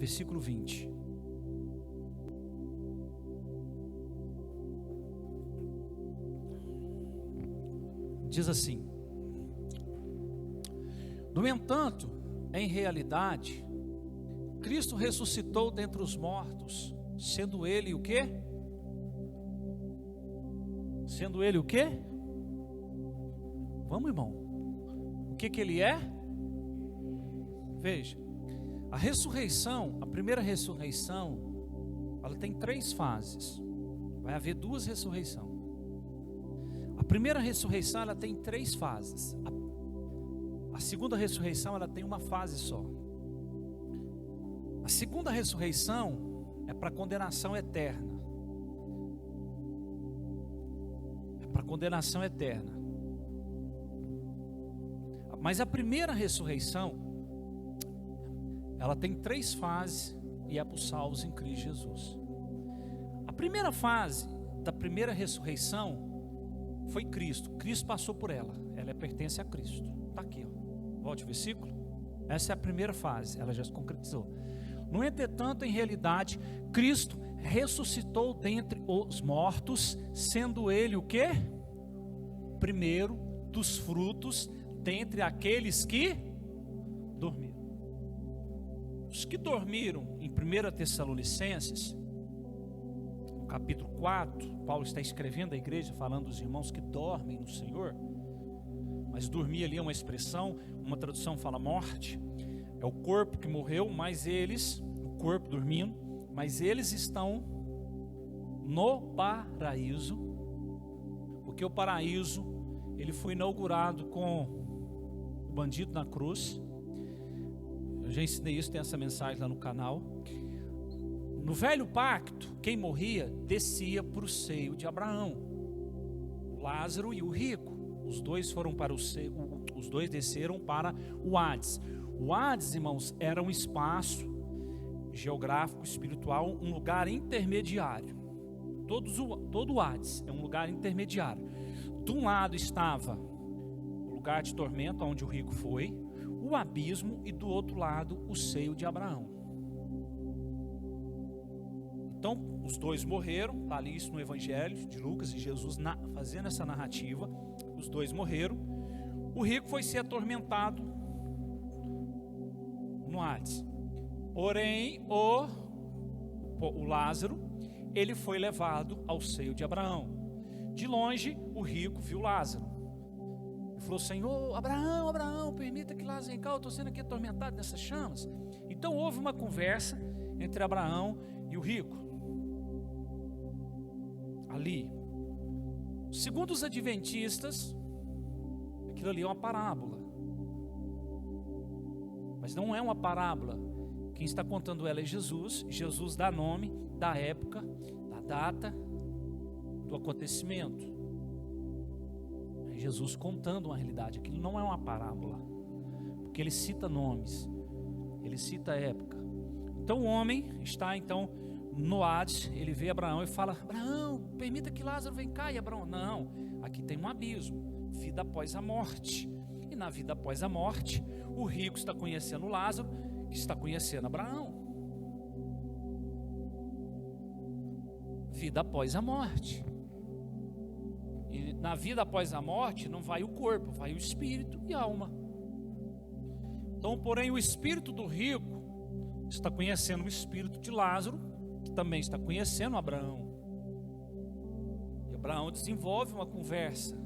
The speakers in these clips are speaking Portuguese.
versículo 20. Diz assim: no entanto, em realidade, Cristo ressuscitou dentre os mortos, sendo ele o quê? Sendo ele o quê? Vamos, irmão. O que ele é? Veja, a ressurreição, a primeira ressurreição, ela tem 3 fases. Vai haver 2 ressurreições. A primeira ressurreição, ela tem 3 fases. A segunda ressurreição, ela tem uma fase só. A segunda ressurreição é para condenação eterna. É para condenação eterna. Mas a primeira ressurreição, ela tem 3 fases e é para os salvos em Cristo Jesus. A primeira fase da primeira ressurreição foi Cristo. Cristo passou por ela. Ela pertence a Cristo. Está aqui, ó. Volte o versículo. Essa é a primeira fase. Ela já se concretizou. No entretanto, em realidade, Cristo ressuscitou dentre os mortos, sendo ele o quê? Primeiro dos frutos dentre aqueles que dormiram. Os que dormiram em 1 Tessalonicenses, no capítulo 4, Paulo está escrevendo à igreja, falando dos irmãos que dormem no Senhor. Mas dormir ali é uma expressão, uma tradução fala morte. É o corpo que morreu, mas eles, o corpo dormindo, mas eles estão no paraíso, porque o paraíso, ele foi inaugurado com o bandido na cruz. Eu já ensinei isso, tem essa mensagem lá no canal. No velho pacto, quem morria descia para o seio de Abraão, o Lázaro e o rico. Os dois foram para os dois desceram para o Hades. O Hades, irmãos, era um espaço geográfico, espiritual, um lugar intermediário. Todo o Hades é um lugar intermediário. De um lado estava o lugar de tormento, onde o rico foi, o abismo, e do outro lado o seio de Abraão. Então, os dois morreram, está ali isso no Evangelho de Lucas e Jesus fazendo essa narrativa. Os dois morreram. O rico foi ser atormentado no Hades. Porém, o Lázaro, ele foi levado ao seio de Abraão. De longe, o rico viu Lázaro. Ele falou: Senhor, Abraão, permita que Lázaro venha cá, eu estou sendo aqui atormentado nessas chamas. Então houve uma conversa entre Abraão e o rico. Ali. Segundo os adventistas, aquilo ali é uma parábola. Mas não é uma parábola. Quem está contando ela é Jesus. Jesus dá nome, da época, da data, do acontecimento. É Jesus contando uma realidade. Aquilo não é uma parábola, porque ele cita nomes, ele cita a época. Então o homem está no Hades, ele vê Abraão e fala: Abraão, permita que Lázaro venha cá. E Abraão: não, aqui tem um abismo, vida após a morte. E na vida após a morte, o rico está conhecendo Lázaro, que está conhecendo Abraão. Vida após a morte. E na vida após a morte não vai o corpo, vai o espírito e a alma. Então, porém, o espírito do rico está conhecendo o espírito de Lázaro, que também está conhecendo Abraão. E Abraão desenvolve uma conversa,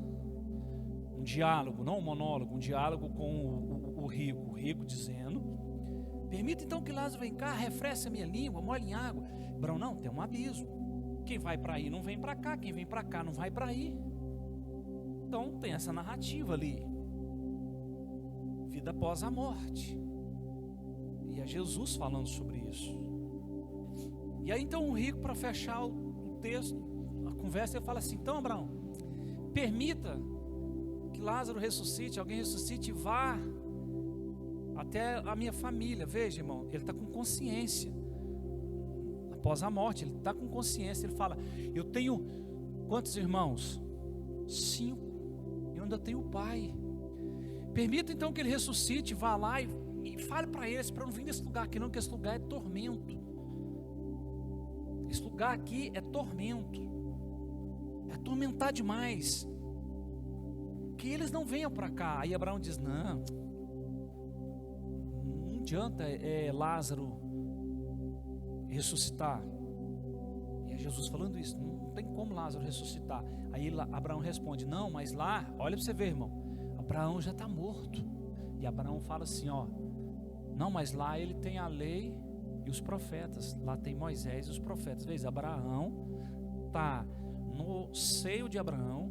um diálogo, não um monólogo, um diálogo com o rico dizendo: permita então que Lázaro venha cá, refresque a minha língua, molhe em água. Abraão: não, tem um abismo, quem vai para aí não vem para cá, quem vem para cá não vai para aí. Então tem essa narrativa ali, vida após a morte, e é Jesus falando sobre isso. E aí então o rico, para fechar o texto, a conversa, ele fala assim: então Abraão, permita que Lázaro ressuscite, alguém ressuscite e vá até a minha família. Veja, irmão, ele está com consciência após a morte, ele está com consciência. Ele fala: eu tenho quantos irmãos? 5, eu ainda tenho o pai. Permita então que ele ressuscite, vá lá e e fale para eles para não vir nesse lugar aqui não, que esse lugar é tormento. Esse lugar aqui é tormento, é atormentar demais, que eles não venham para cá. Aí Abraão diz: não adianta Lázaro ressuscitar. E é Jesus falando isso, não tem como Lázaro ressuscitar. Aí Abraão responde: não, mas lá, olha para você ver, irmão, Abraão já está morto. E Abraão fala assim, ó: não, mas lá ele tem a lei e os profetas, lá tem Moisés e os profetas. Veja, Abraão está no seio de Abraão,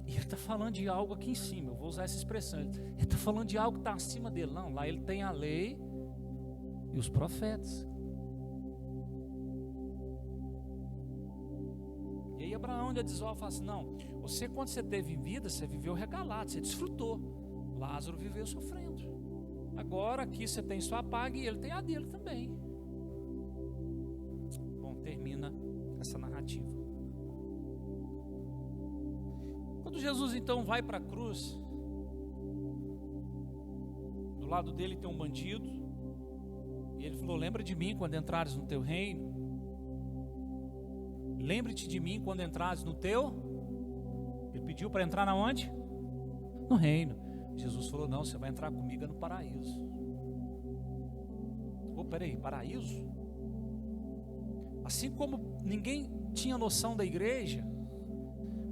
e ele está falando de algo aqui em cima. Eu vou usar essa expressão, ele está falando de algo que está acima dele. Não, lá ele tem a lei e os profetas. E aí Abraão ainda desola e fala assim: não, você, quando você teve vida, você viveu regalado, você desfrutou. Lázaro viveu sofrendo. Agora aqui você tem sua paga e ele tem a dele também. Bom, termina essa narrativa. Quando Jesus então vai para a cruz, do lado dele tem um bandido, e ele falou: lembra de mim quando entrares no teu reino. Lembre-te de mim quando entrares no teu. Ele pediu para entrar na onde? No reino. Jesus falou: não, você vai entrar comigo no paraíso. Oh, peraí, paraíso? Assim como ninguém tinha noção da igreja,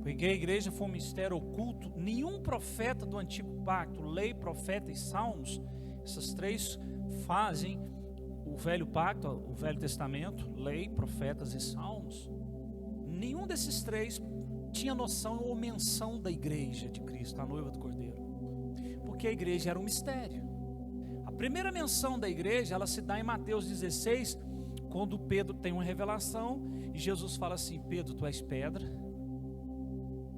porque a igreja foi um mistério oculto, nenhum profeta do antigo pacto, lei, profeta e salmos, essas três fazem o velho pacto, o velho testamento, lei, profetas e salmos. Nenhum desses três tinha noção ou menção da igreja de Cristo, a noiva do Cordeiro, porque a igreja era um mistério. A primeira menção da igreja, ela se dá em Mateus 16, quando Pedro tem uma revelação, e Jesus fala assim: Pedro, tu és pedra,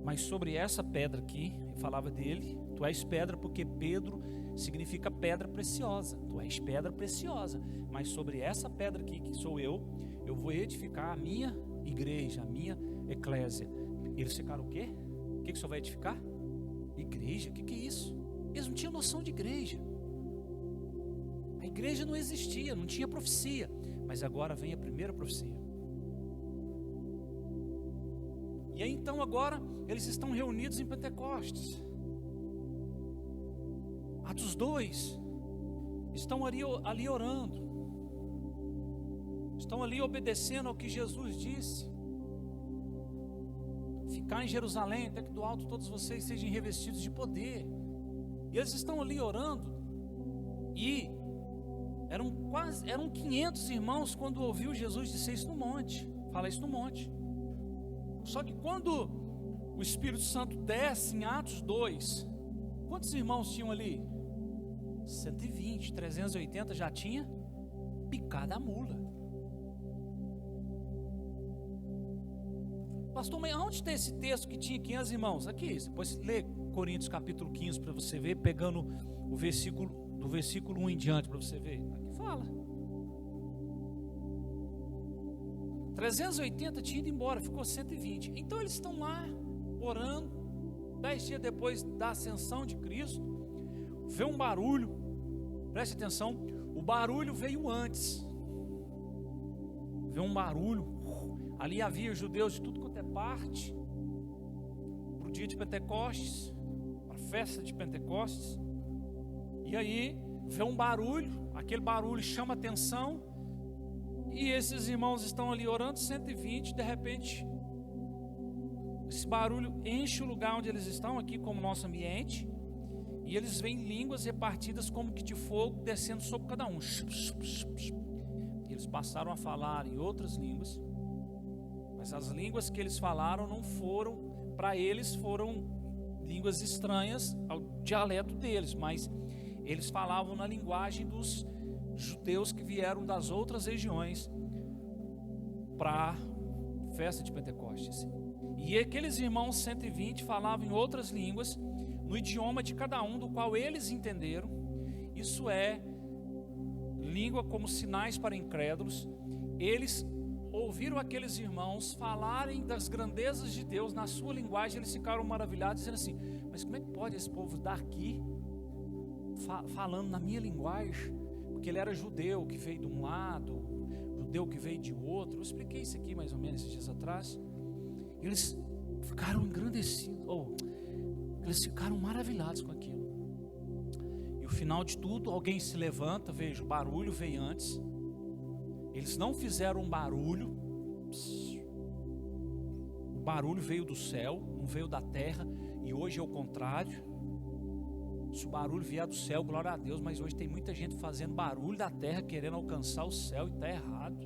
mas sobre essa pedra aqui, ele falava dele, tu és pedra, porque Pedro significa pedra preciosa, tu és pedra preciosa, mas sobre essa pedra aqui, que sou eu vou edificar a minha igreja, a minha eclésia. Eles ficaram o quê? O que o senhor vai edificar? Igreja? O que é isso? Eles não tinham noção de igreja. A igreja não existia, não tinha profecia. Mas agora vem a primeira profecia. E aí então agora eles estão reunidos em Pentecostes. Atos 2, estão ali orando, estão ali obedecendo ao que Jesus disse: ficar em Jerusalém até que do alto todos vocês sejam revestidos de poder. E eles estão ali orando, e eram 500 irmãos quando ouviu Jesus dizer isso no monte. Fala isso no monte. Só que quando o Espírito Santo desce em Atos 2, quantos irmãos tinham ali? 120, 380 já tinha picado a mula. Pastor, mas onde tem esse texto que tinha 500 irmãos? Aqui, depois lê Coríntios capítulo 15 para você ver, pegando o versículo, do versículo 1 em diante para você ver. Aqui fala. 380 tinha ido embora, ficou 120. Então eles estão lá orando. 10 dias depois da ascensão de Cristo, vê um barulho. Preste atenção, o barulho veio antes. Vê um barulho. Ali havia judeus de tudo quanto é parte, para o dia de Pentecostes, para a festa de Pentecostes. E aí vê um barulho, aquele barulho chama atenção, e esses irmãos estão ali orando, 120, de repente esse barulho enche o lugar onde eles estão, aqui como nosso ambiente, e eles veem línguas repartidas como que de fogo descendo sobre cada um. E eles passaram a falar em outras línguas, mas as línguas que eles falaram não foram, para eles foram línguas estranhas ao dialeto deles, mas eles falavam na linguagem dos judeus que vieram das outras regiões para a festa de Pentecostes. E aqueles irmãos 120 falavam em outras línguas, no idioma de cada um, do qual eles entenderam. Isso é língua como sinais para incrédulos. Eles ouviram aqueles irmãos falarem das grandezas de Deus na sua linguagem. Eles ficaram maravilhados, dizendo assim: mas como é que pode esse povo daqui falando na minha linguagem, porque ele era judeu que veio de um lado, judeu que veio de outro. Eu expliquei isso aqui mais ou menos esses dias atrás. Eles ficaram engrandecidos, eles ficaram maravilhados com aquilo. E o final de tudo, alguém se levanta, veja, o barulho veio antes. Eles não fizeram um barulho. O barulho veio do céu, não veio da terra. E hoje é o contrário. Se o barulho vier do céu, glória a Deus. Mas hoje tem muita gente fazendo barulho da terra, querendo alcançar o céu, e está errado.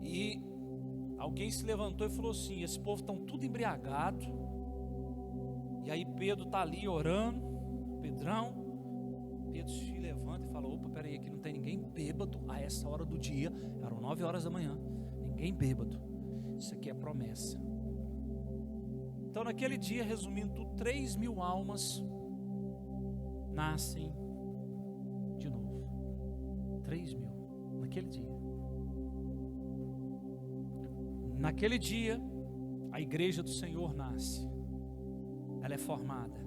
E alguém se levantou e falou assim: esse povo estão tudo embriagado. E aí Pedro está ali orando. Pedrão, Pedro se levanta e fala: opa, peraí, aqui não tem ninguém bêbado a essa hora do dia. Eram 9 horas da manhã. Ninguém bêbado. Isso aqui é promessa. Então naquele dia, resumindo tudo, 3.000 almas nascem de novo. 3.000 naquele dia. Naquele dia, a igreja do Senhor nasce. Ela é formada.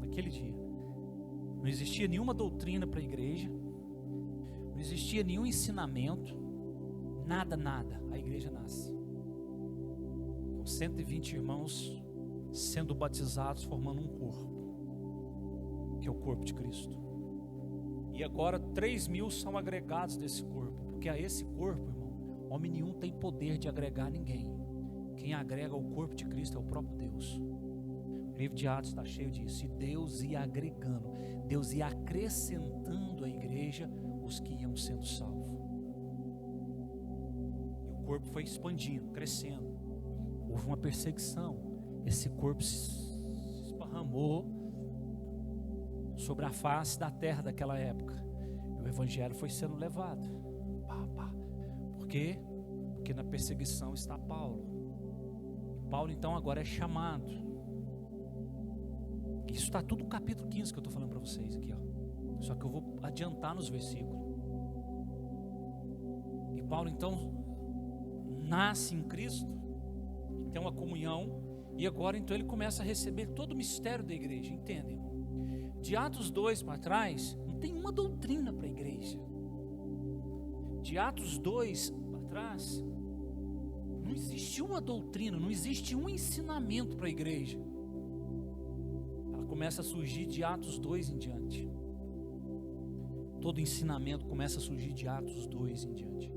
Naquele dia. Não existia nenhuma doutrina para a igreja. Não existia nenhum ensinamento. Nada. A igreja nasce. Com 120 irmãos sendo batizados, formando um corpo. Que é o corpo de Cristo. E agora 3.000 são agregados desse corpo. Porque a esse corpo, irmão, homem nenhum tem poder de agregar ninguém. Quem agrega o corpo de Cristo é o próprio Deus. O livro de Atos está cheio disso. E Deus ia agregando, Deus ia acrescentando à igreja os que iam sendo salvos. E o corpo foi expandindo, crescendo. Houve uma perseguição. Esse corpo se esparramou sobre a face da terra daquela época. E o evangelho foi sendo levado. Por quê? Porque na perseguição está Paulo. E Paulo então agora é chamado. Isso está tudo no capítulo 15 que eu estou falando para vocês aqui, ó. Só que eu vou adiantar nos versículos. E Paulo então nasce em Cristo, tem uma comunhão, e agora então ele começa a receber todo o mistério da igreja. Entendem, irmão? De Atos 2 para trás, não tem uma doutrina para a igreja. De Atos 2 para trás, não existe uma doutrina, não existe um ensinamento para a igreja. Ela começa a surgir de Atos 2 em diante. Todo ensinamento começa a surgir de Atos 2 em diante.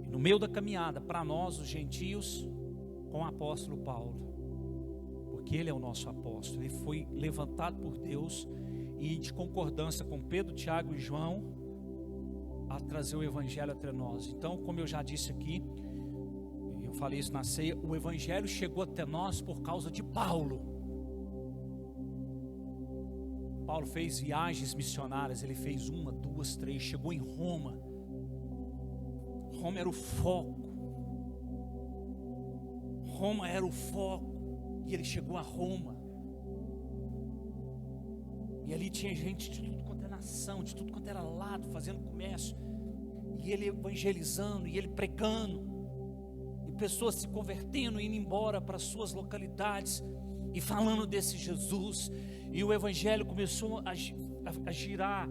E no meio da caminhada, para nós, os gentios, com o apóstolo Paulo, porque ele é o nosso apóstolo, ele foi levantado por Deus e de concordância com Pedro, Tiago e João, a trazer o evangelho até nós. Então, como eu já disse aqui, eu falei isso na ceia, o evangelho chegou até nós por causa de Paulo. Paulo fez viagens missionárias, ele fez 1, 2, 3, chegou em Roma. Roma era o foco. Roma era o foco. E ele chegou a Roma. E ali tinha gente de tudo quanto é nação, de tudo quanto era lado, fazendo comércio. E ele evangelizando, e ele pregando. E pessoas se convertendo, indo embora para suas localidades e falando desse Jesus. E o evangelho começou a girar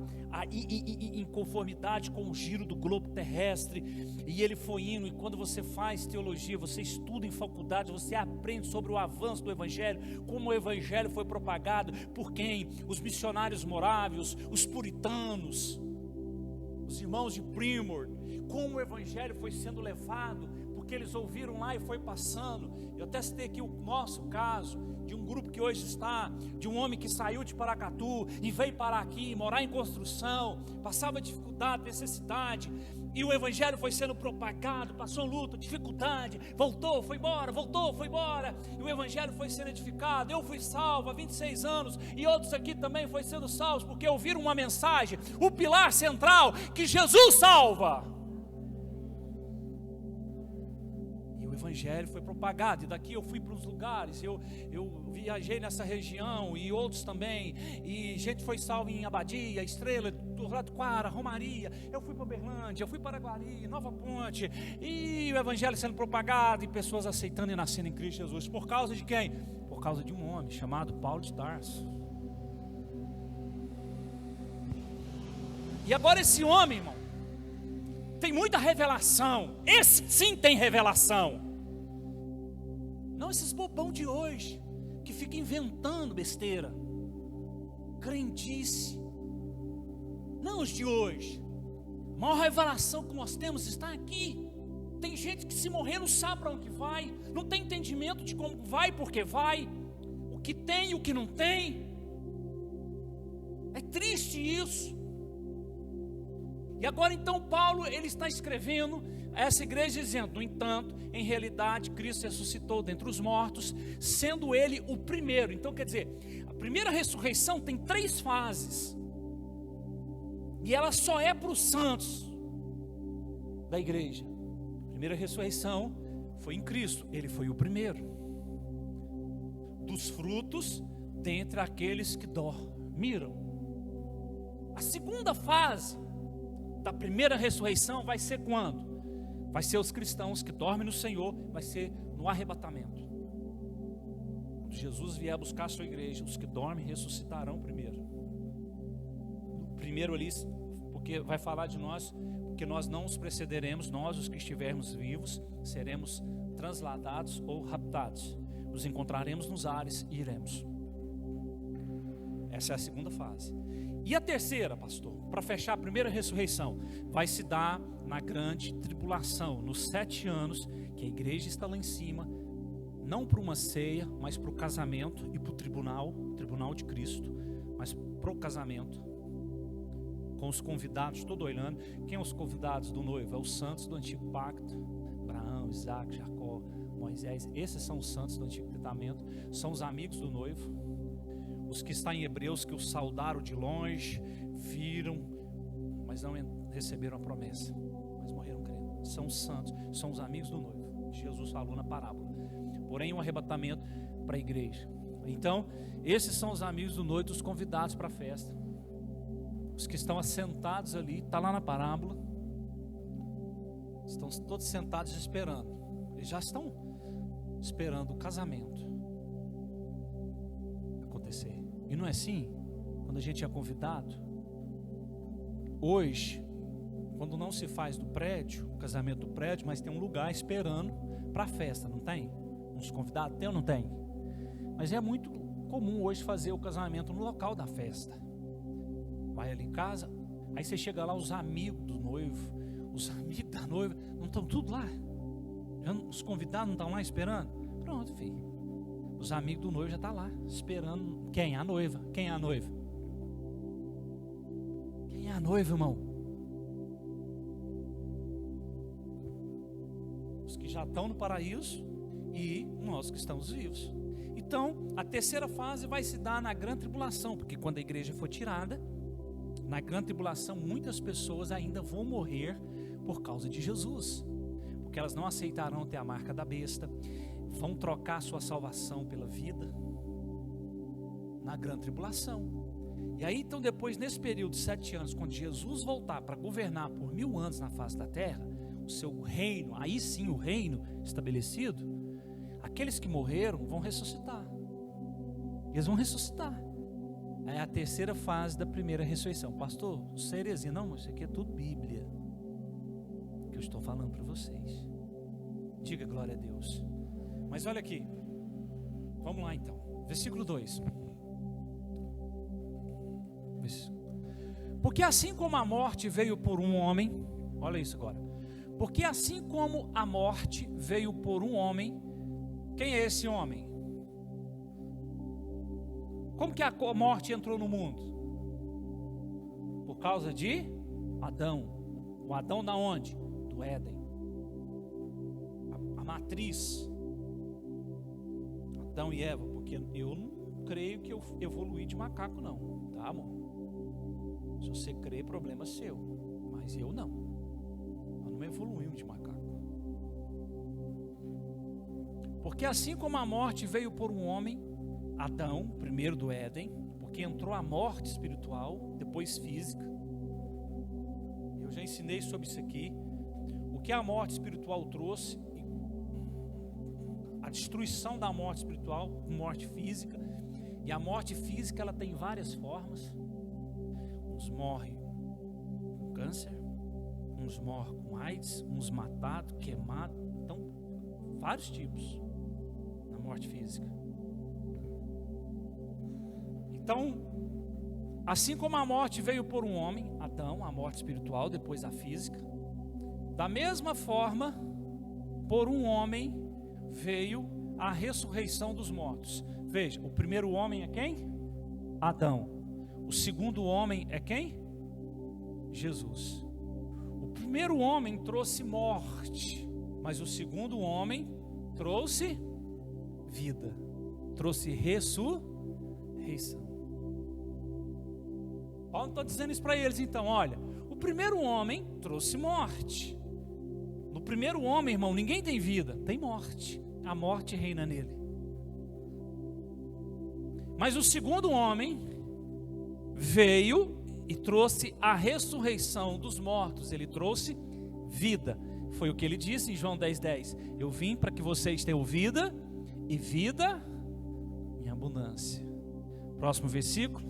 em conformidade com o giro do globo terrestre. E ele foi indo. E quando você faz teologia, você estuda em faculdade, você aprende sobre o avanço do evangelho, como o evangelho foi propagado por quem? Os missionários morávios, os puritanos, os irmãos de Plymouth, como o evangelho foi sendo levado, porque eles ouviram lá e foi passando. Eu até citei aqui o nosso caso, de um grupo que hoje está, de um homem que saiu de Paracatu e veio parar aqui, morar em construção, passava dificuldade, necessidade, e o evangelho foi sendo propagado, passou luta, dificuldade, voltou, foi embora, e o evangelho foi sendo edificado. Eu fui salvo há 26 anos, e outros aqui também foram sendo salvos, porque ouviram uma mensagem, o pilar central, que Jesus salva. O evangelho foi propagado, e daqui eu fui para os lugares, eu viajei nessa região, e outros também, e gente foi salva em Abadia, Estrela, Turratuquara, Romaria. Eu fui para Uberlândia, eu fui para Guari, Nova Ponte, e o evangelho sendo propagado, e pessoas aceitando e nascendo em Cristo Jesus. Por causa de quem? Por causa de um homem chamado Paulo de Tarso. E agora esse homem, irmão, tem muita revelação. Esse sim tem revelação. Não esses bobão de hoje, que fica inventando besteira, crendice. Não os de hoje. A maior revelação que nós temos está aqui. Tem gente que se morrer não sabe para onde vai, não tem entendimento de como vai, porque vai, o que tem e o que não tem. É triste isso. E agora então Paulo, ele está escrevendo a essa igreja dizendo: no entanto, em realidade Cristo ressuscitou dentre os mortos, sendo ele o primeiro. Então quer dizer, a primeira ressurreição tem 3 fases, e ela só é para os santos da igreja. A primeira ressurreição foi em Cristo, ele foi o primeiro dos frutos dentre aqueles que dormiram. A segunda fase da primeira ressurreição vai ser quando? Vai ser os cristãos que dormem no Senhor, vai ser no arrebatamento. Quando Jesus vier buscar a sua igreja, os que dormem ressuscitarão primeiro. Primeiro ali, porque vai falar de nós, porque nós não os precederemos, nós os que estivermos vivos, seremos transladados ou raptados. Nos encontraremos nos ares e iremos. Essa é a segunda fase. E a terceira, pastor, para fechar a primeira ressurreição, vai se dar na grande tribulação, nos 7 anos que a igreja está lá em cima, não para uma ceia, mas para o casamento e para o tribunal de Cristo, mas para o casamento, com os convidados, estou olhando, quem são os convidados do noivo? É os santos do antigo pacto, Abraão, Isaac, Jacó, Moisés. Esses são os santos do Antigo Testamento, são os amigos do noivo. Os que estão em Hebreus, que o saudaram de longe, viram, mas não receberam a promessa, mas morreram crendo. São os santos, são os amigos do noivo. Jesus falou na parábola. Porém, um arrebatamento para a igreja. Então, esses são os amigos do noivo, os convidados para a festa. Os que estão assentados ali, está lá na parábola, estão todos sentados esperando. Eles já estão esperando o casamento acontecer. E não é assim? Quando a gente é convidado, hoje, quando não se faz do prédio, o casamento do prédio, mas tem um lugar esperando para a festa, não tem? Uns convidados tem ou não tem? Mas é muito comum hoje fazer o casamento no local da festa. Vai ali em casa, aí você chega lá, os amigos do noivo, os amigos da noiva, não estão tudo lá? Os convidados não estão lá esperando? Pronto, filho. Os amigos do noivo já estão lá, esperando. Quem? A noiva. Quem é a noiva? Quem é a noiva, irmão? Os que já estão no paraíso e nós que estamos vivos. Então, a terceira fase vai se dar na grande tribulação, porque quando a igreja for tirada, na grande tribulação, muitas pessoas ainda vão morrer por causa de Jesus, porque elas não aceitarão ter a marca da besta, vão trocar sua salvação pela vida na grande tribulação. E aí então depois, nesse período de 7 anos, quando Jesus voltar para governar por 1000 anos na face da terra, o seu reino, aí sim o reino estabelecido, aqueles que morreram vão ressuscitar. Eles vão ressuscitar. É a terceira fase da primeira ressurreição. Pastor, isso é heresia. Não, isso aqui é tudo Bíblia que eu estou falando para vocês. Diga glória a Deus. Mas olha aqui, vamos lá então, versículo 2. Porque assim como a morte veio por um homem, olha isso agora. Porque assim como a morte veio por um homem, quem é esse homem? Como que a morte entrou no mundo? Por causa de Adão. O Adão da onde? Do Éden. A matriz. Adão e Eva, porque eu não creio que eu evoluí de macaco não, tá, amor? Se você crê, problema seu, mas eu não. Nós não evoluímos de macaco. Porque assim como a morte veio por um homem, Adão, primeiro do Éden, porque entrou a morte espiritual, depois física. Eu já ensinei sobre isso aqui. O que a morte espiritual trouxe, a destruição da morte espiritual, morte física. E a morte física, ela tem várias formas. Uns morrem câncer, uns morrem com AIDS, uns matados, queimados. Então, vários tipos na morte física. Então, assim como a morte veio por um homem, Adão, a morte espiritual, depois a física, da mesma forma, por um homem veio a ressurreição dos mortos. Veja, o primeiro homem é quem? Adão. O segundo homem é quem? Jesus. O primeiro homem trouxe morte, mas o segundo homem trouxe vida, trouxe ressurreição. Paulo está dizendo isso para eles, então, olha, o primeiro homem trouxe morte. No primeiro homem, irmão, ninguém tem vida, tem morte. A morte reina nele. Mas o segundo homem veio e trouxe a ressurreição dos mortos. Ele trouxe vida. Foi o que ele disse em João 10:10. Eu vim para que vocês tenham vida e vida em abundância. Próximo versículo.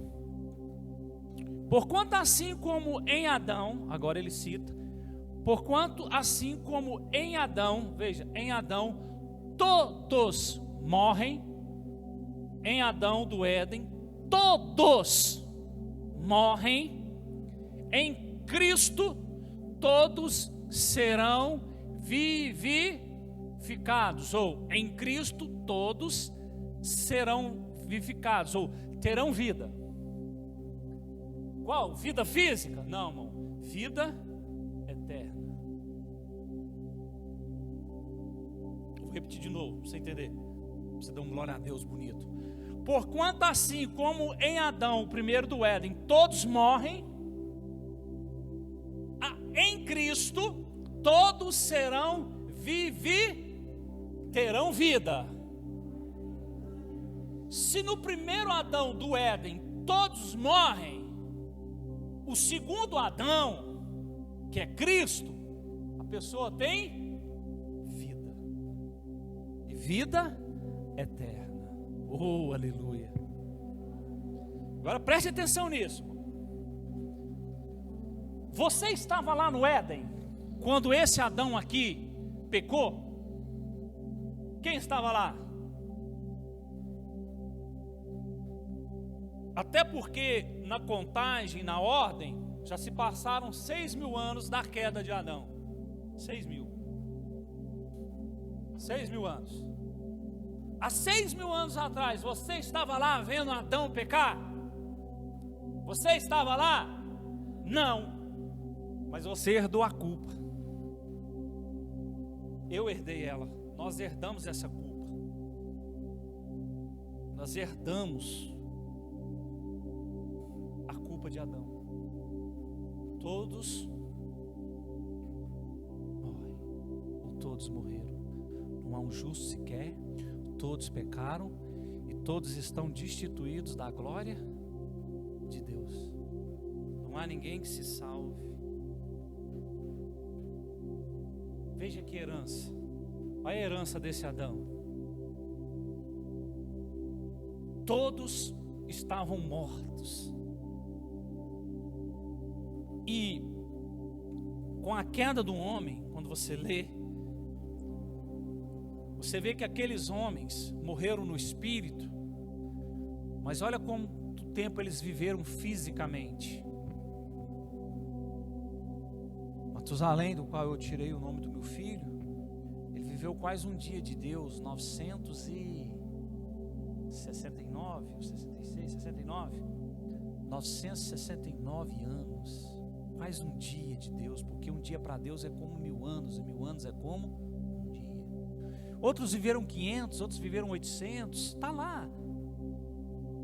Porquanto assim como em Adão, agora ele cita, porquanto assim como em Adão, veja, em Adão todos morrem, em Adão do Éden, todos morrem, em Cristo todos serão vivificados, ou em Cristo todos serão vivificados, ou terão vida. Qual? Vida física? Não, irmão. Vida eterna. Vou repetir de novo, para você entender. Você dá um glória a Deus bonito. Porquanto assim como em Adão, o primeiro do Éden, todos morrem, em Cristo todos serão terão vida. Se no primeiro Adão do Éden todos morrem, o segundo Adão, que é Cristo, a pessoa tem vida, e vida eterna. Oh, aleluia. Agora preste atenção nisso. Você estava lá no Éden, quando esse Adão aqui pecou? Quem estava lá? Até porque na contagem, na ordem, já se passaram 6.000 anos da queda de Adão. 6.000. 6.000 anos. Há 6.000 anos atrás, você estava lá vendo Adão pecar? Você estava lá? Não. Mas você herdou a culpa. Eu herdei ela. Nós herdamos essa culpa. Nós herdamos a culpa de Adão. Todos morrem, ou todos morreram. Não há um justo sequer. Todos pecaram e todos estão destituídos da glória de Deus. Não há ninguém que se salve. Veja que herança. Olha a herança desse Adão. Todos estavam mortos. E com a queda do homem, quando você lê, você vê que aqueles homens morreram no espírito, mas olha quanto tempo eles viveram fisicamente. Matusalém, do qual eu tirei o nome do meu filho, ele viveu quase um dia de Deus, 969, 66, 69, 969 anos, quase um dia de Deus, porque um dia para Deus é como 1.000 anos, e 1.000 anos é como um dia. Outros viveram 500, outros viveram 800, está lá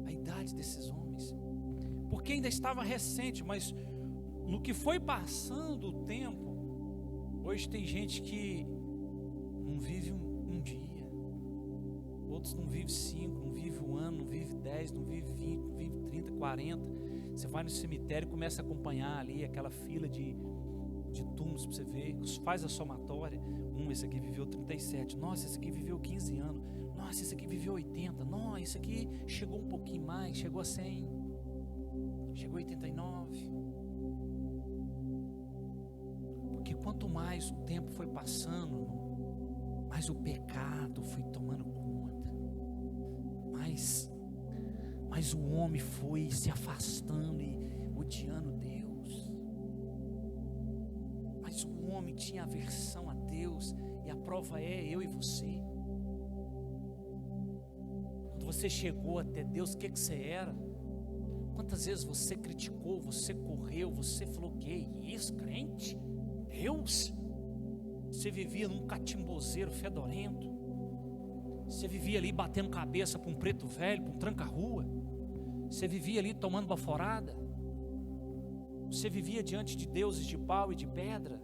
a idade desses homens, porque ainda estava recente, mas no que foi passando o tempo, hoje tem gente que não vive um dia, outros não vivem 5, não vive um ano, não vive 10, não vive 20, não vive 30, 40. Você vai no cemitério e começa a acompanhar ali aquela fila de túmulos para você ver, faz a somatória. Esse aqui viveu 37, nossa, esse aqui viveu 15 anos, nossa, esse aqui viveu 80, nossa, esse aqui chegou um pouquinho mais, chegou a 100, chegou a 89. Porque quanto mais o tempo foi passando, irmão, mais o pecado foi tomando conta, mais o homem foi se afastando e odiando Deus, mas o homem tinha aversão a Deus, e a prova é eu e você. Quando você chegou até Deus, o que você era? Quantas vezes você criticou, você correu, você falou: que isso, crente? Deus? Você vivia num catimbozeiro fedorento, você vivia ali batendo cabeça para um preto velho, para um tranca-rua, você vivia ali tomando baforada, você vivia diante de deuses de pau e de pedra,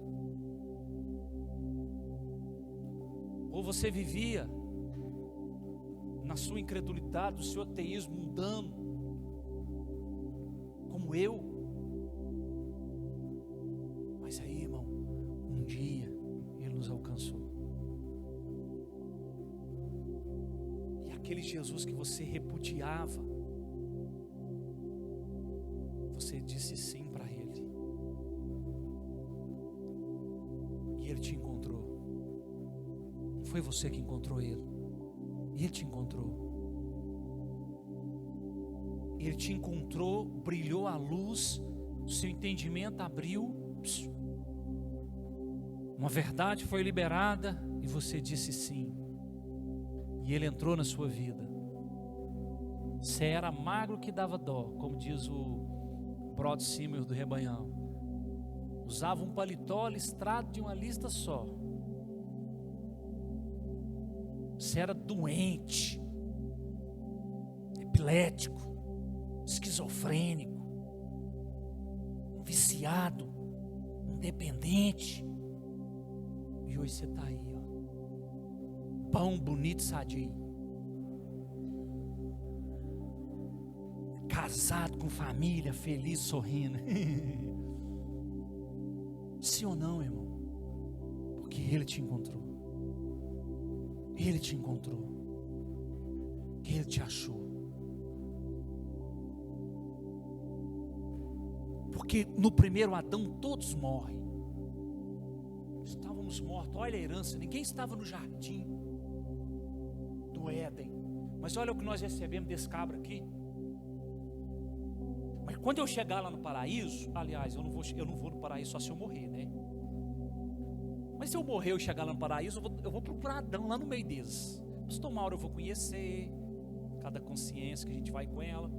ou você vivia na sua incredulidade, no seu ateísmo mundano, como eu. Mas aí, irmão, um dia Ele nos alcançou, e aquele Jesus que você repudiava, você disse sim para Ele, e Ele te encontrou. Não foi você que encontrou Ele, Ele te encontrou. Ele te encontrou, brilhou a luz, o seu entendimento abriu, uma verdade foi liberada e você disse sim, e Ele entrou na sua vida. Você era magro que dava dó, como diz o Brod Simmer do Rebanhão, usava um paletó listrado de uma lista só. Você era doente, epilético, esquizofrênico, um viciado, um dependente, e hoje você está aí, ó, pão bonito, sadio, casado com família, feliz, sorrindo. Sim ou não, irmão? Porque Ele te encontrou, Ele te encontrou, Ele te achou. Porque no primeiro Adão todos morrem, estávamos mortos. Olha a herança, ninguém estava no jardim do Éden, mas olha o que nós recebemos desse cabra aqui. Mas quando eu chegar lá no paraíso, aliás, eu não vou no paraíso só se eu morrer, né? Mas se eu morrer e eu chegar lá no paraíso, eu vou procurar Adão lá no meio deles. Pastor Mauro, eu vou conhecer cada consciência que a gente vai com ela,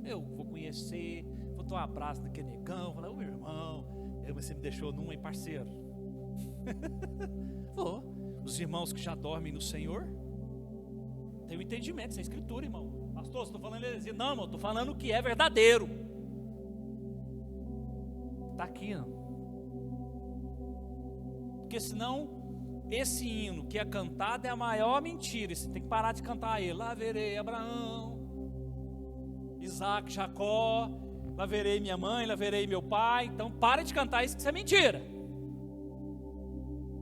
eu vou conhecer, vou dar um abraço daquele negão, falar: ô meu irmão, você me deixou num, hein, parceiro? Os irmãos que já dormem no Senhor tem um entendimento, isso é escritura, irmão. Pastor, estou falando heresia? Não, irmão, estou falando o que é verdadeiro. Está aqui, não. Porque senão esse hino que é cantado é a maior mentira. Você tem que parar de cantar ele. Lá verei Abraão, Isaac, Jacó, lá verei minha mãe, lá verei meu pai. Então para de cantar isso, que isso é mentira.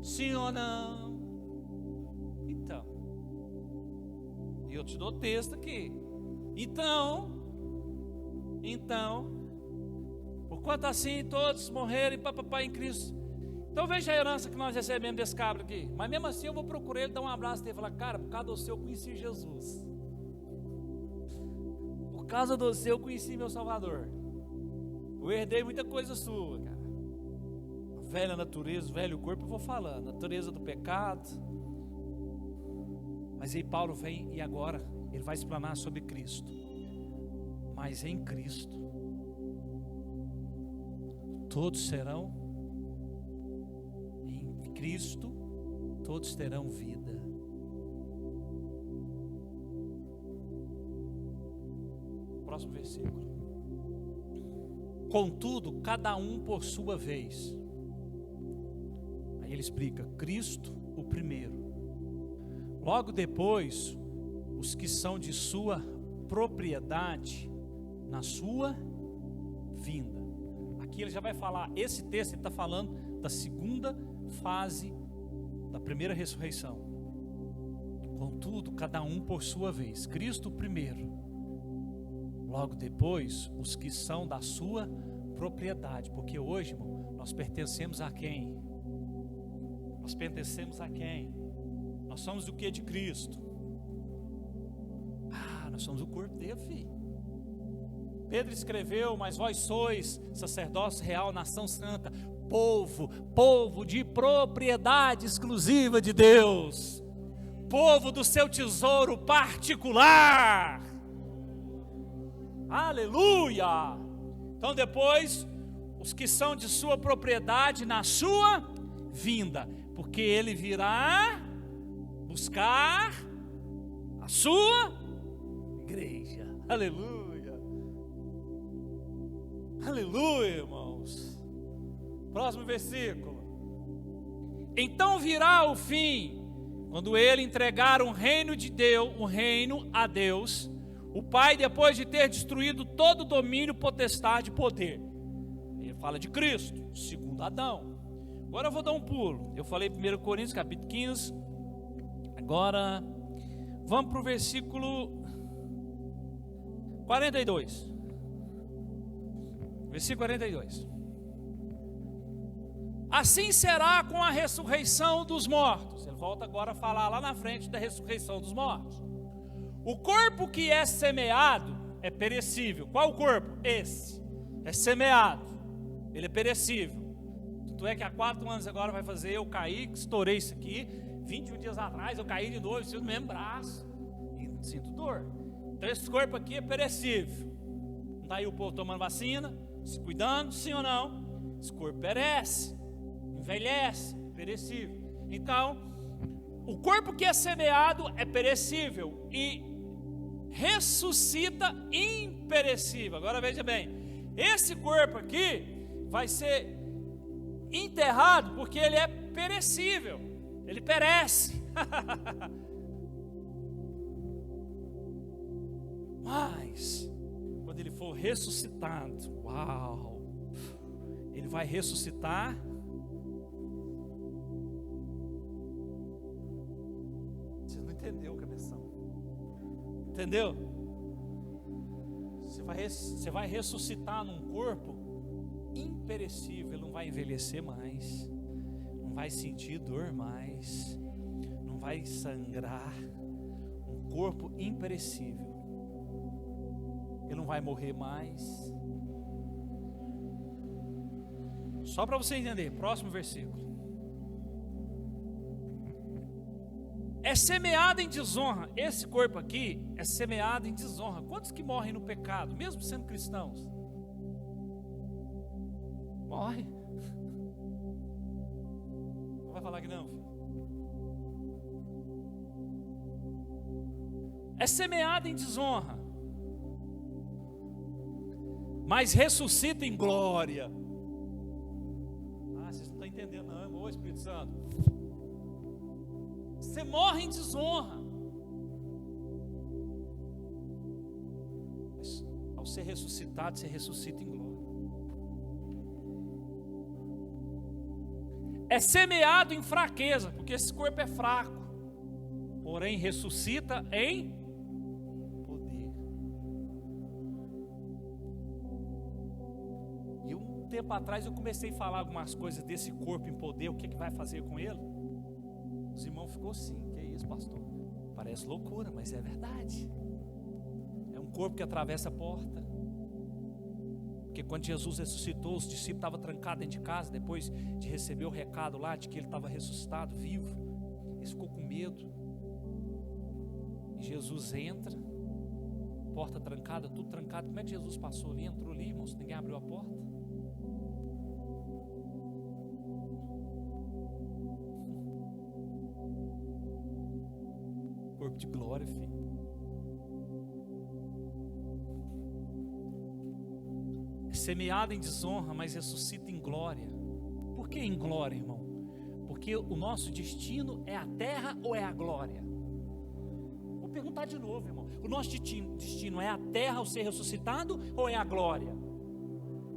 Sim ou não? Então, eu te dou texto aqui. Então, porquanto assim todos morreram em Cristo. Então veja a herança que nós recebemos desse cabra aqui. Mas mesmo assim eu vou procurar ele, dar um abraço dele e falar: cara, por causa do seu eu conheci Jesus, por causa do seu eu conheci meu Salvador, eu herdei muita coisa sua, cara. A velha natureza, o velho corpo, eu vou falando, natureza do pecado. Mas aí Paulo vem e agora ele vai explanar sobre Cristo. Mas em Cristo todos serão, em Cristo todos terão vida. Próximo versículo. Contudo, cada um por sua vez. Aí ele explica: Cristo o primeiro, logo depois os que são de sua propriedade na sua vinda. Aqui ele já vai falar, esse texto ele está falando da segunda fase da primeira ressurreição. Contudo, cada um por sua vez. Cristo primeiro, logo depois os que são da sua propriedade. Porque hoje, irmão, nós pertencemos a quem? Nós pertencemos a quem? Nós somos o que de Cristo? Nós somos o corpo dele, filho. Pedro escreveu: mas vós sois sacerdócio real, nação santa, povo de propriedade exclusiva de Deus, povo do seu tesouro particular. Aleluia! Então depois, os que são de sua propriedade na sua vinda, porque ele virá buscar a sua igreja. Aleluia! Aleluia, irmãos. Próximo versículo. Então virá o fim, quando ele entregar o reino de Deus, o reino a Deus, o Pai, depois de ter destruído todo domínio, potestade e poder. Ele fala de Cristo, segundo Adão. Agora eu vou dar um pulo. Eu falei 1 Coríntios capítulo 15. Agora vamos para o versículo 42. Versículo 42. Assim será com a ressurreição dos mortos. Ele volta agora a falar lá na frente da ressurreição dos mortos. O corpo que é semeado é perecível. Qual o corpo? Esse. É semeado. Ele é perecível. Tanto é que há 4 anos agora vai fazer, eu caí, estourei isso aqui. 21 dias atrás eu caí de novo, sinto no mesmo braço. E sinto dor. Então esse corpo aqui é perecível. Não está aí o povo tomando vacina, se cuidando, sim ou não? Esse corpo perece, envelhece, perecível. Então, o corpo que é semeado é perecível e ressuscita imperecível. Agora veja bem, esse corpo aqui vai ser enterrado porque ele é perecível, ele perece. Mas quando ele for ressuscitado, uau, ele vai ressuscitar entendeu, cabeção? Entendeu? Você vai ressuscitar num corpo imperecível. Ele não vai envelhecer mais, não vai sentir dor mais, não vai sangrar. Um corpo imperecível. Ele não vai morrer mais. Só para você entender, próximo versículo. É semeado em desonra. Esse corpo aqui é semeado em desonra. Quantos que morrem no pecado, mesmo sendo cristãos? Morre. Não vai falar que não, filho. É semeado em desonra, mas ressuscita em glória. Vocês não estão entendendo não, irmão. Ô Espírito Santo, você morre em desonra, mas ao ser ressuscitado, você ressuscita em glória. É semeado em fraqueza, porque esse corpo é fraco, porém ressuscita em poder. E um tempo atrás eu comecei a falar algumas coisas desse corpo em poder, o que vai fazer com ele. Os irmãos ficou assim: que é isso, pastor? Parece loucura, mas é verdade. É um corpo que atravessa a porta. Porque quando Jesus ressuscitou, os discípulos estavam trancados dentro de casa, depois de receber o recado lá de que ele estava ressuscitado, vivo. Eles ficou com medo. E Jesus entra, porta trancada, tudo trancado. Como é que Jesus passou ali? Entrou ali, irmãos, ninguém abriu a porta. Corpo de glória, filho. É semeado em desonra, mas ressuscita em glória. Por que em glória, irmão? Porque o nosso destino é a terra ou é a glória? Vou perguntar de novo, irmão. O nosso destino é a terra ao ser ressuscitado ou é a glória?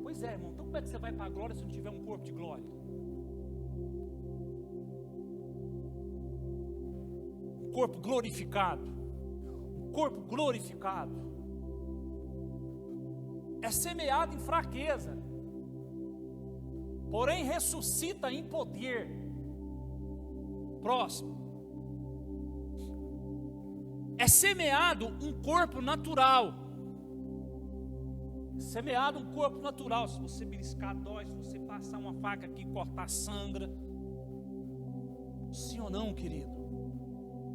Pois é, irmão. Então como é que você vai para a glória se não tiver um corpo de glória? Corpo glorificado, um corpo glorificado, é semeado em fraqueza, porém ressuscita em poder. Próximo. É semeado um corpo natural. Semeado um corpo natural. Se você beliscar, dói. Se você passar uma faca aqui, cortar, sangra. Sim ou não, querido?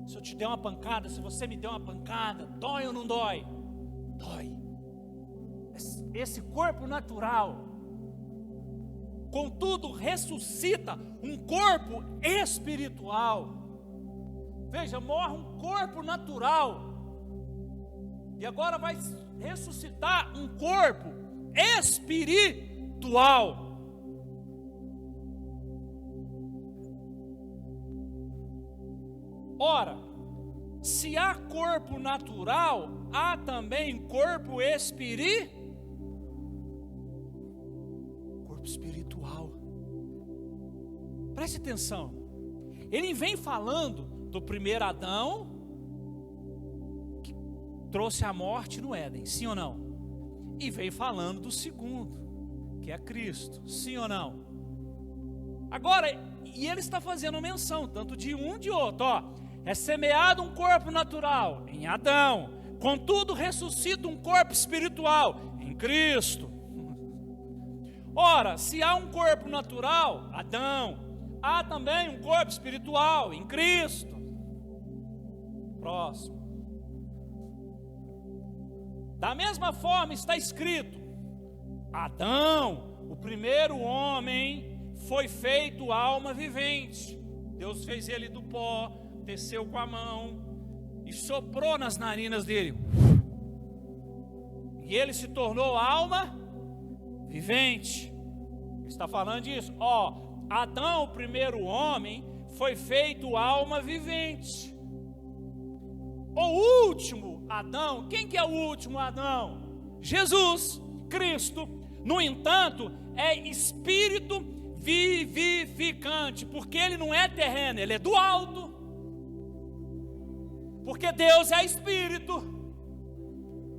Se eu te der uma pancada, se você me der uma pancada, dói ou não dói? Dói. Esse corpo natural, contudo, ressuscita um corpo espiritual. Veja, morre um corpo natural, e agora vai ressuscitar um corpo espiritual. Ora, se há corpo natural, há também corpo espiritual. Preste atenção. Ele vem falando do primeiro Adão, que trouxe a morte no Éden, sim ou não? E vem falando do segundo, que é Cristo, sim ou não? Agora, e ele está fazendo menção, tanto de um de outro, ó. É semeado um corpo natural em Adão, contudo ressuscita um corpo espiritual em Cristo. Ora, se há um corpo natural, Adão, há também um corpo espiritual em Cristo. Próximo. Da mesma forma está escrito: Adão, o primeiro homem, foi feito alma vivente. Deus fez ele do pó, desceu com a mão e soprou nas narinas dele, e ele se tornou alma vivente. Ele está falando disso, ó. Adão, o primeiro homem, foi feito alma vivente. O último Adão, quem que é o último Adão? Jesus, Cristo. No entanto, é espírito vivificante, porque ele não é terreno, ele é do alto. Porque Deus é espírito.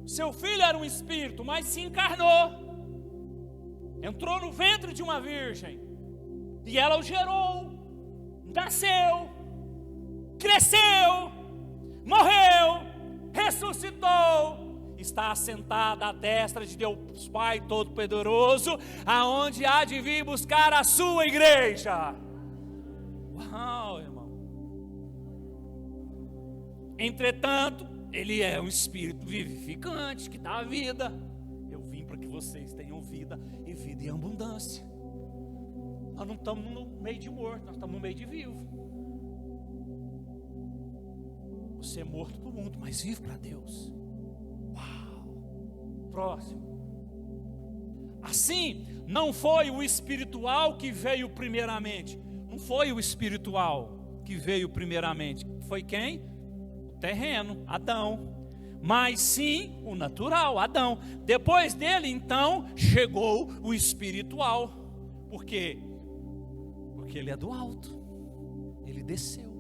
Seu filho era um espírito, mas se encarnou. Entrou no ventre de uma virgem. E ela o gerou. Nasceu. Cresceu. Morreu. Ressuscitou. Está assentada à destra de Deus Pai Todo-Poderoso, aonde há de vir buscar a sua igreja. Uau, irmão. Entretanto, ele é um espírito vivificante que dá vida. Eu vim para que vocês tenham vida e vida em abundância. Nós não estamos no meio de morto, nós estamos no meio de vivo. Você é morto para o mundo, mas vive para Deus. Uau! Próximo. Assim, não foi o espiritual que veio primeiramente. Não foi o espiritual que veio primeiramente. Foi quem? Terreno, Adão, mas sim o natural, Adão. Depois dele, então, chegou o espiritual. Por quê? Porque ele é do alto. Ele desceu.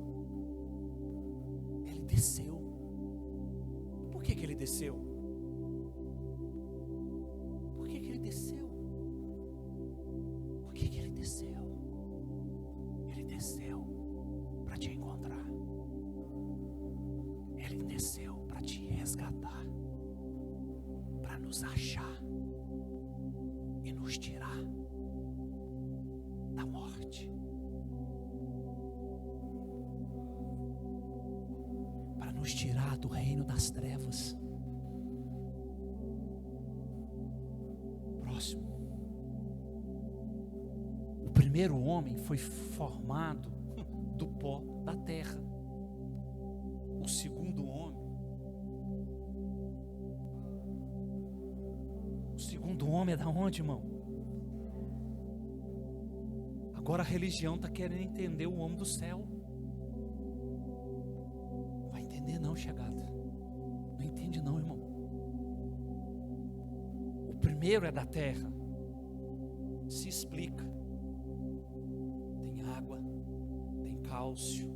Ele desceu. Por que ele desceu? Por que ele desceu? Por que ele desceu? Ele desceu para te encontrar. Ele desceu para te resgatar, para nos achar e nos tirar da morte, para nos tirar do reino das trevas. Próximo. O primeiro homem foi formado do pó da terra. O segundo homem é da onde, irmão? Agora a religião está querendo entender o homem do céu. Não vai entender não, chegada. Não entende não, irmão. O primeiro é da terra. Se explica. Tem água, tem cálcio.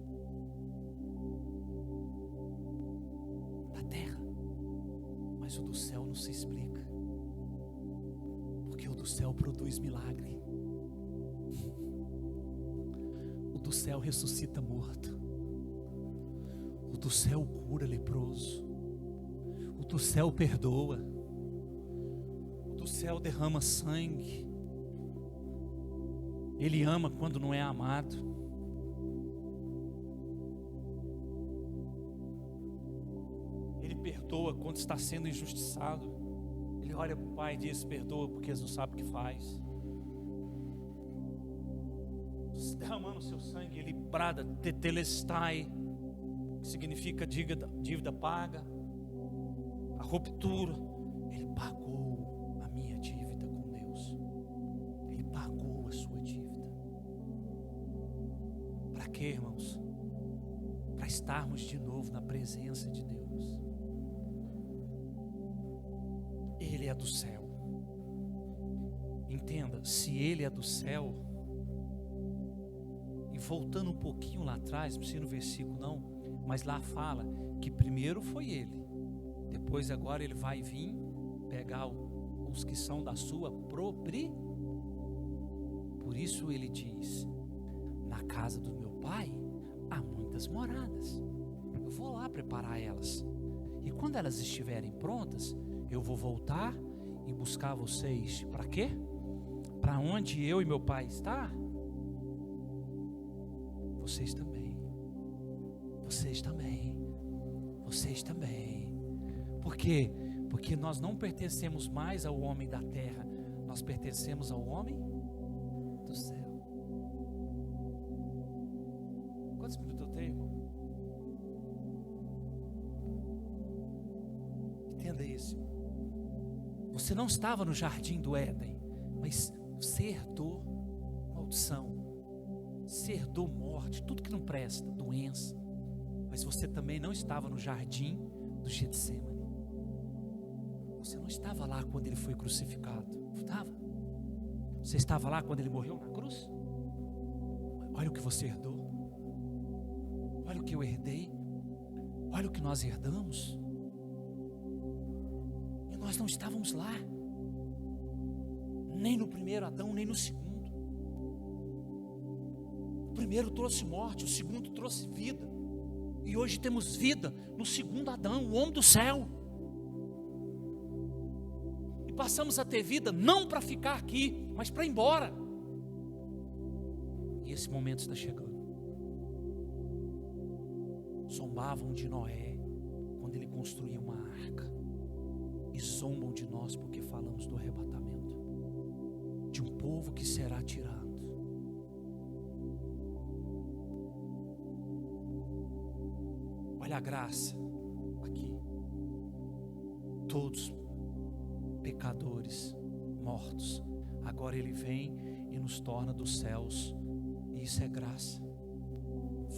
Da terra. Mas o do céu não se explica. Porque o do céu produz milagre. O do céu ressuscita morto. O do céu cura leproso. O do céu perdoa. O do céu derrama sangue. Ele ama quando não é amado. Ele perdoa quando está sendo injustiçado. Ele olha para o Pai e diz: perdoa porque eles não sabem o que faz. Derramando seu sangue, ele brada tetelestai, que significa dívida paga, a ruptura. Ele pagou a minha dívida com Deus. Ele pagou a sua dívida. Para quê, irmãos? Para estarmos de novo na presença de Deus. Ele é do céu. Entenda, se Ele é do céu, e voltando um pouquinho lá atrás, não precisa no versículo não, mas lá fala que primeiro foi Ele, depois agora Ele vai vir pegar os que são da sua propriedade. Por isso Ele diz: na casa do meu Pai há muitas moradas, eu vou lá preparar elas, e quando elas estiverem prontas, eu vou voltar e buscar vocês. Para quê? Para onde eu e meu Pai está, vocês também. Vocês também. Vocês também. Por quê? Porque nós não pertencemos mais ao homem da terra, nós pertencemos ao homem do céu. Quantos minutos eu tenho, irmão? Entenda isso. Você não estava no jardim do Éden, mas você herdou maldição, você herdou morte, tudo que não presta, doença. Mas você também não estava no jardim do Getsemane. Você não estava lá quando ele foi crucificado. Estava? Você estava lá quando ele morreu na cruz? Olha o que você herdou. Olha o que eu herdei. Olha o que nós herdamos. E nós não estávamos lá. Nem no primeiro Adão, nem no segundo. O primeiro trouxe morte, o segundo trouxe vida. E hoje temos vida no segundo Adão, o homem do céu. E passamos a ter vida não para ficar aqui, mas para ir embora. E esse momento está chegando. Zombavam de Noé quando ele construía uma arca. E zombam de nós porque falamos do arrebatamento de um povo que será tirado. Olha a graça aqui. Todos pecadores mortos, agora Ele vem e nos torna dos céus. E isso é graça,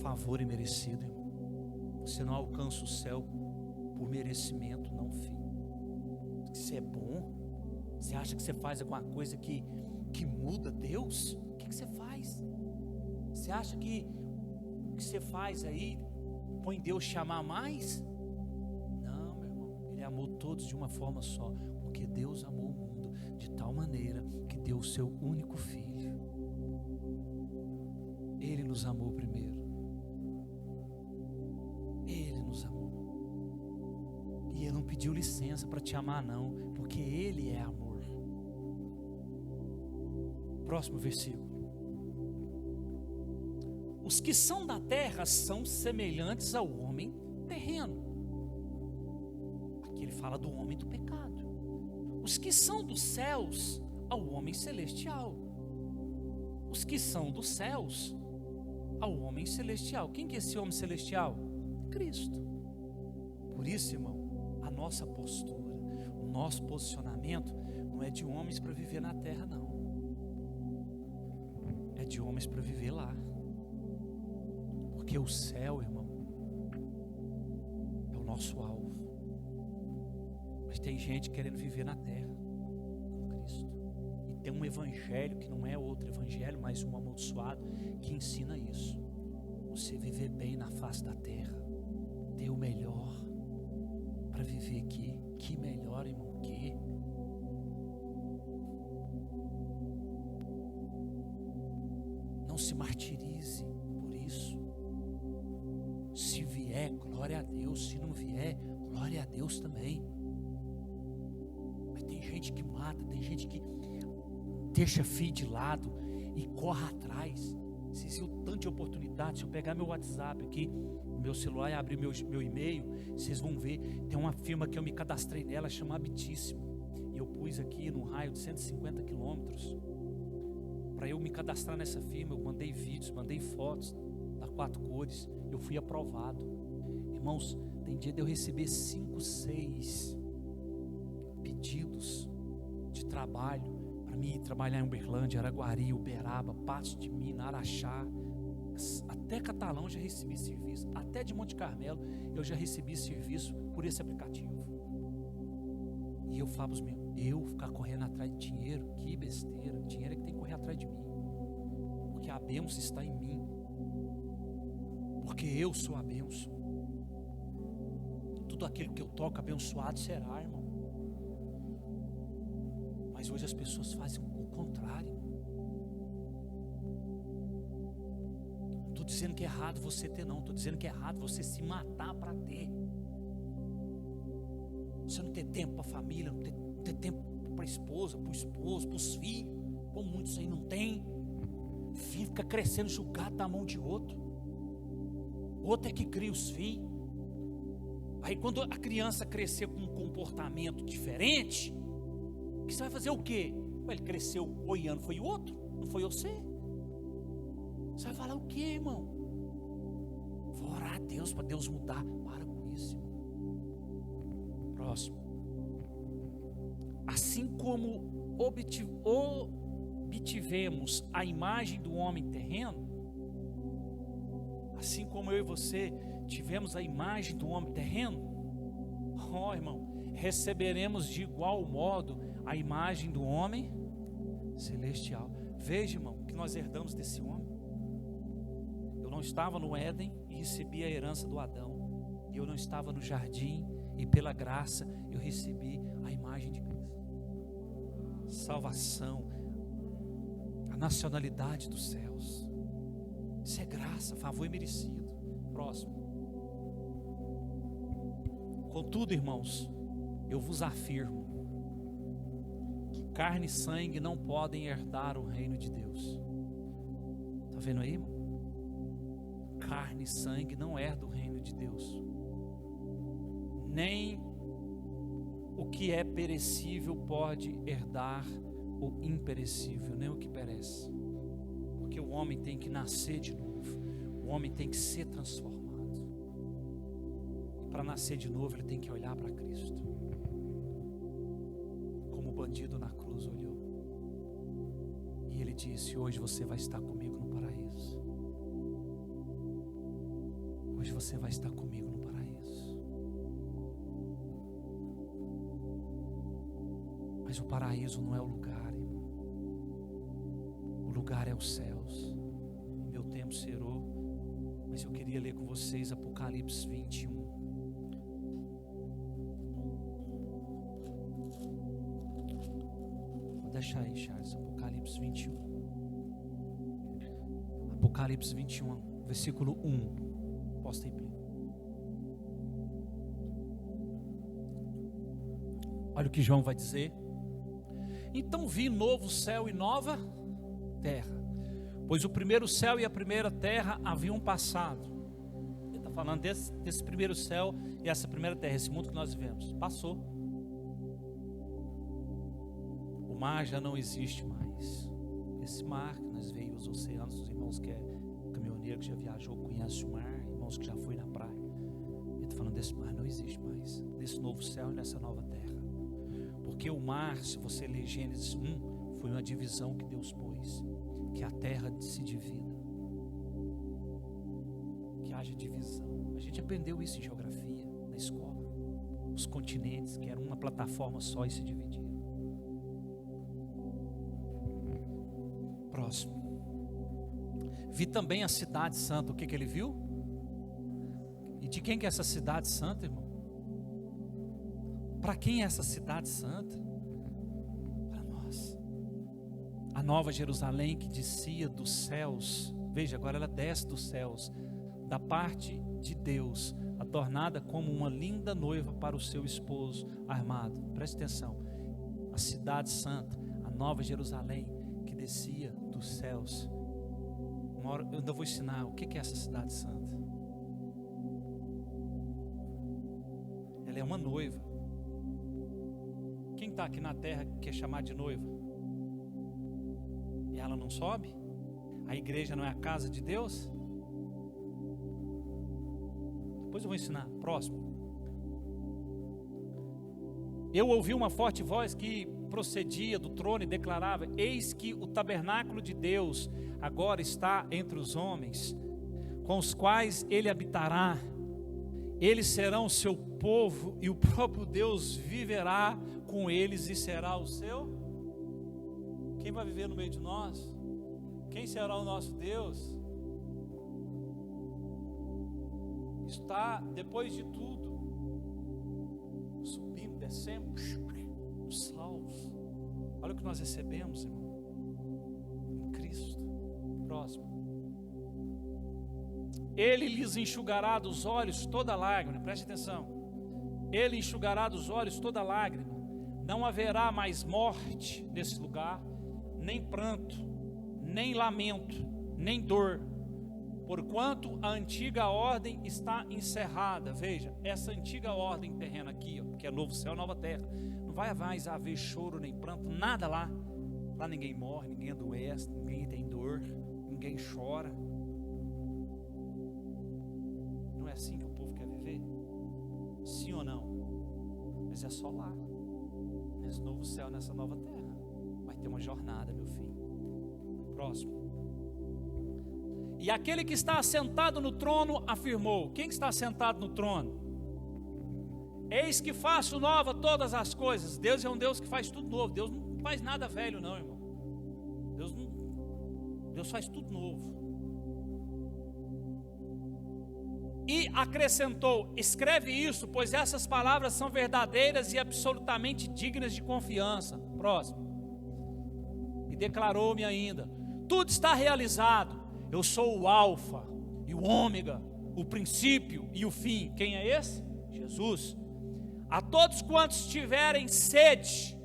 favor imerecido, irmão. Você não alcança o céu por merecimento, não, filho. Você é bom? Você acha que você faz alguma coisa que muda Deus? O que você faz? Você acha que o que você faz aí põe Deus chamar mais? Não, meu irmão. Ele amou todos de uma forma só, porque Deus amou o mundo de tal maneira que deu o seu único filho. Ele nos amou primeiro. Ele nos amou. E Ele não pediu licença para te amar, não, porque Ele é amor. Próximo versículo. Os que são da terra são semelhantes ao homem terreno. Aqui ele fala do homem do pecado. Os que são dos céus ao homem celestial. Os que são dos céus ao homem celestial. Quem que é esse homem celestial? Cristo. Por isso, irmão, a nossa postura, o nosso posicionamento não é de homens para viver na terra, não. É de homens para viver lá. Porque o céu, irmão, é o nosso alvo. Mas tem gente querendo viver na terra com Cristo. E tem um evangelho que não é outro evangelho, mas um amaldiçoado que ensina isso. Você viver bem na face da terra, ter o melhor para viver aqui. Que melhor, irmão, que? Não se martirize por isso. Se vier, glória a Deus. Se não vier, glória a Deus também. Mas tem gente que mata, tem gente que deixa filho de lado e corre atrás. Se o tanto de oportunidade, se eu pegar meu WhatsApp aqui, meu celular e abrir meu e-mail, vocês vão ver, tem uma firma que eu me cadastrei nela, chama Habitíssimo. E eu pus aqui num raio de 150 quilômetros. Para eu me cadastrar nessa firma, eu mandei vídeos, mandei fotos da 4 cores. Eu fui aprovado. Irmãos, tem dia de eu receber 5, 6 pedidos de trabalho para mim ir trabalhar em Uberlândia, Araguari, Uberaba, Patos de Minas, Araxá, até Catalão eu já recebi serviço, até de Monte Carmelo eu já recebi serviço por esse aplicativo. E eu falo os meus, eu ficar correndo atrás de dinheiro, que besteira. Dinheiro é que tem que correr atrás de mim, porque a bênção está em mim, porque eu sou a bênção. Tudo aquilo que eu toco abençoado será, irmão. Mas hoje as pessoas fazem o contrário. Não estou dizendo que é errado você ter, não. Estou dizendo que é errado você se matar para ter. Você não ter tempo para a família, não ter tempo para a esposa, para o esposo, para os filhos. Como muitos aí não tem. Filho fica crescendo julgado na mão de outro. Outro é que cria os filhos. Aí quando a criança crescer com um comportamento diferente, que você vai fazer o quê? Ele cresceu olhando, foi o outro, não foi você. Você vai falar o quê, irmão? Vou orar a Deus para Deus mudar. Para com isso, irmão. Próximo. Assim como obtivemos a imagem do homem terreno, assim como eu e você tivemos a imagem do homem terreno, irmão, receberemos de igual modo a imagem do homem celestial. Veja, irmão, que nós herdamos desse homem. Eu não estava no Éden e recebi a herança do Adão. Eu não estava no jardim e pela graça eu recebi a imagem de Cristo. Salvação, a nacionalidade dos céus. Isso é graça, favor imerecido. Próximo. Contudo, irmãos, eu vos afirmo que carne e sangue não podem herdar o reino de Deus. Está vendo aí, irmão? Carne e sangue não herdam o reino de Deus. Nem o que é perecível pode herdar o imperecível, nem o que perece. Porque o homem tem que nascer de novo. O homem tem que ser transformado. E para nascer de novo, ele tem que olhar para Cristo. Como o bandido na cruz olhou. E ele disse: hoje você vai estar comigo no paraíso. Hoje você vai estar comigo no paraíso. Mas o paraíso não é o lugar, irmão. O lugar é os céus. Meu tempo cerrou, mas eu queria ler com vocês Apocalipse 21. Vou deixar aí, Charles, Apocalipse 21. Apocalipse 21, versículo 1. Posta aí, Plínio. Olha o que João vai dizer. Então vi novo céu e nova terra, pois o primeiro céu e a primeira terra haviam passado. Ele está falando desse primeiro céu e essa primeira terra, esse mundo que nós vivemos, passou. O mar já não existe mais. Esse mar que nós veíamos, os oceanos, os irmãos que é caminhoneiro, que já viajou, conhece o mar, irmãos que já foi na praia. Ele está falando desse mar não existe mais, desse novo céu e nessa nova terra. Porque o mar, se você ler Gênesis 1, foi uma divisão que Deus pôs, que a terra se divida, que haja divisão. A gente aprendeu isso em geografia, na escola. Os continentes, que eram uma plataforma só e se dividiram. Próximo. Vi também a cidade santa. O que ele viu? E de quem que é essa cidade santa, irmão? Para quem é essa cidade santa? Para nós. A nova Jerusalém que descia dos céus Veja, agora ela desce dos céus, da parte de Deus, adornada como uma linda noiva para o seu esposo armado. Preste atenção, a cidade santa, a nova Jerusalém, que descia dos céus. Uma hora eu ainda vou ensinar o que é essa cidade santa. Ela é uma noiva. Quem está aqui na terra que quer chamar de noiva? E ela não sobe? A igreja não é a casa de Deus? Depois eu vou ensinar. Próximo. Eu ouvi uma forte voz que procedia do trono e declarava: eis que o tabernáculo de Deus agora está entre os homens, com os quais ele habitará. Eles serão o seu povo, e o próprio Deus viverá com eles e será o seu. Quem vai viver no meio de nós? Quem será o nosso Deus? Está, depois de tudo, subindo, descendo, os salvos. Olha o que nós recebemos, irmão, em Cristo. Próximo. Ele lhes enxugará dos olhos toda lágrima. Preste atenção. Ele enxugará dos olhos toda lágrima. Não haverá mais morte nesse lugar, nem pranto, nem lamento, nem dor, porquanto a antiga ordem está encerrada. Veja, essa antiga ordem terrena aqui, ó, que é novo céu, nova terra, não vai mais haver choro nem pranto, nada lá. Lá ninguém morre, ninguém adoece, ninguém tem dor, ninguém chora. Não é assim que o povo quer viver? Sim ou não? Mas é só lá, nesse novo céu, nessa nova terra. Vai ter uma jornada, meu filho. Próximo. E aquele que está assentado no trono afirmou: quem está assentado no trono? Eis que faço nova todas as coisas. Deus é um Deus que faz tudo novo. Deus não faz nada velho não, irmão. Deus faz tudo novo. E acrescentou: escreve isso, pois essas palavras são verdadeiras e absolutamente dignas de confiança. Próximo. E declarou-me ainda: tudo está realizado. Eu sou o alfa e o ômega, o princípio e o fim. Quem é esse? Jesus. A todos quantos tiverem sede,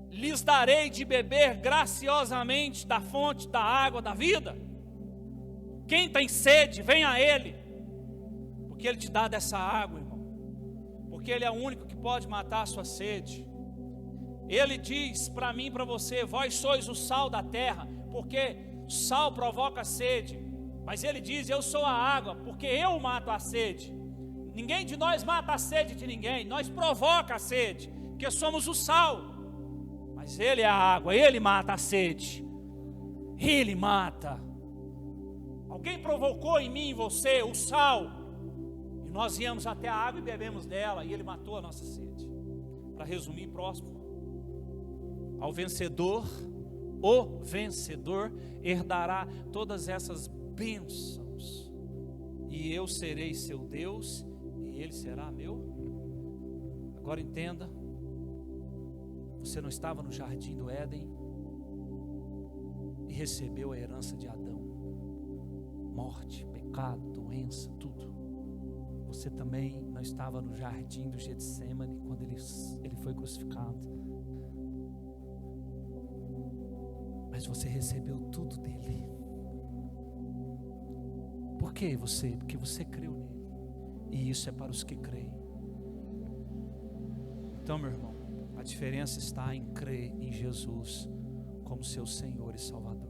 lhes darei de beber graciosamente da fonte da água da vida. Quem tem sede, venha a Ele, porque Ele te dá dessa água, irmão, porque Ele é o único que pode matar a sua sede. Ele diz para mim e para você: vós sois o sal da terra, porque sal provoca sede, mas Ele diz: eu sou a água, porque eu mato a sede. Ninguém de nós mata a sede de ninguém, nós provoca a sede, porque somos o sal, mas Ele é a água, Ele mata a sede, Ele mata. Alguém provocou em mim e em você o sal, e nós íamos até a água e bebemos dela, e Ele matou a nossa sede. Para resumir, próximo. Ao vencedor, o vencedor herdará todas essas bênçãos, e eu serei seu Deus, e ele será meu. Agora entenda, você não estava no jardim do Éden e recebeu a herança de Adão, morte, pecado, doença, tudo. Você também não estava no jardim do Getsêmani quando ele foi crucificado, mas você recebeu tudo dele. Por que você? Porque você creu nele, e isso é para os que creem. Então, meu irmão, a diferença está em crer em Jesus como seu Senhor e Salvador.